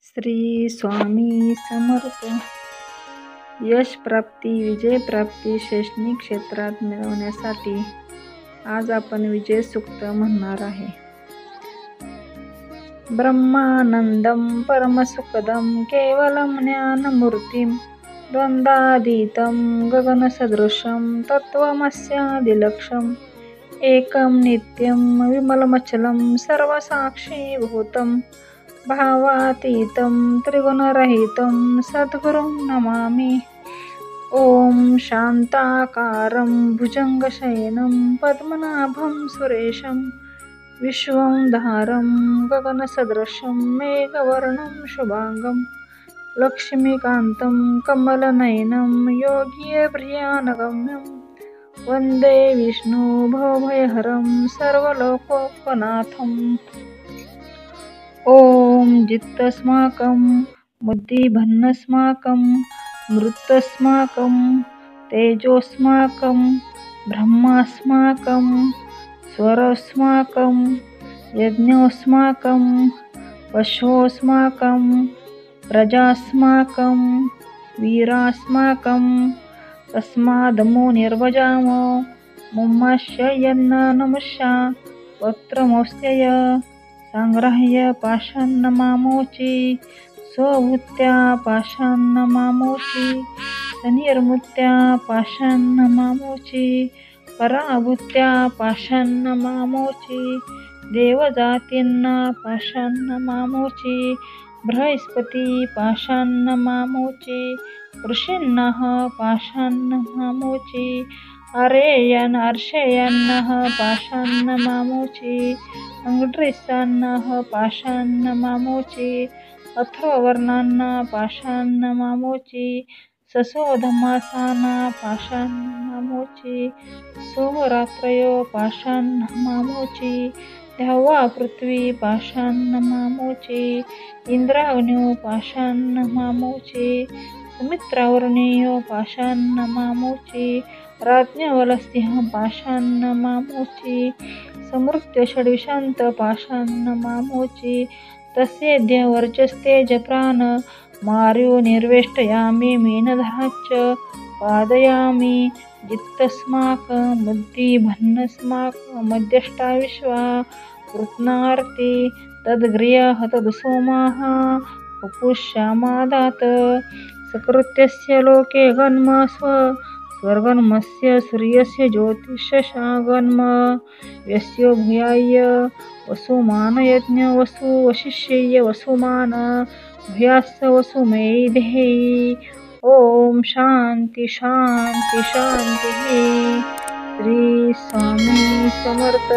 श्री स्वामी समर्थ. यश प्राप्ती, विजय प्राप्ती शैक्षणिक क्षेत्रात मिळवण्यासाठी आज आपण विजय सूक्त म्हणणार आहे. ब्रह्मानंदम परमसुखदम केवलम ज्ञानमूर्तिम द्वंद्वातीतं गगनसदृशं तत्त्वमस्यादिलक्ष्यम् एकं नित्यं विमलमचलं सर्वसाक्षीभूतं भावातीतं त्रिगुणरहितं सद्गुरुं नमामि. ओम शांताकारं भुजंगशयनं पद्मनाभं सुरेशं विश्वंधारं गगनसदृशं मेघवर्णं शुभांगं लक्ष्मीकान्तं कमलनयनं योगीप्रियानगम्यं वन्दे विष्णु भवभयहरं सर्वलोकोपनाथम्. ओम जित्तस्माकं बुद्धिभन्नस्माकं मृत्तस्माकं तेजोस्माकं ब्रह्मास्माकं स्वरस्माकं यज्ञोस्माकं पशोस्माकं प्रजास्माकं वीरास्माकं तस्मादमो निर्वजामो मुम्मस्य यन्न नमस्या वक्त्रमोस्त्यय संग्राह्य पाषाण्णमामोचि स्वभूत्या पाषाण्णमामोचि सनिर्मुत्या पाषाण्णमामोचि पराभूत्या पाषाण्णमामोचि देवजातींना पाषाण्णमामोचि बृहस्पती पाषाण्णमामोचि ऋषीन्नः पाषाण्णमामोचि आर्ययन् अर्षयन्नः पाषाण्णमामोचि अंगुष्ठान्नः पाषाण्णमामोचि अथर्ववर्णान्ना पाषाण्णमामोचि ससोधमासाना पाषाण्णमामोचि सोमरात्रयो पाषाण्णमामोचि द्यावा पृथ्वी पाषाण्णमामोचि इंद्राग्न्यो पाषाण्णमामोचि सुमित्रावर्णीयो पाषाण्णमामोचि राज्ञवलस्यः पाषाण्णमामोचि समृत्य षड्विशांत पाषाण्णमामोचि तस्येद्य वर्चस्तेज प्राण मार्यो निर्वेष्टयामि मीनधराच्च पादयामि जित्तस्माकं बुद्धिभन्नस्माकं मध्यष्टा विश्वा कृत्नार्ति तद्गृह्य तद्सोमाः उपुष्यामादात सकृत्यस्य लोके गन्म स्वर्गन्मस्य सूर्यस्य ज्योतिषशागन्म व्यस्यो भूयाय वसुमानयज्ञ वसु वशिष्येय वसुमान भूयास्स वसुमेधेहि. ओम शांती शांती शांती. श्री स्वामी समर्थ.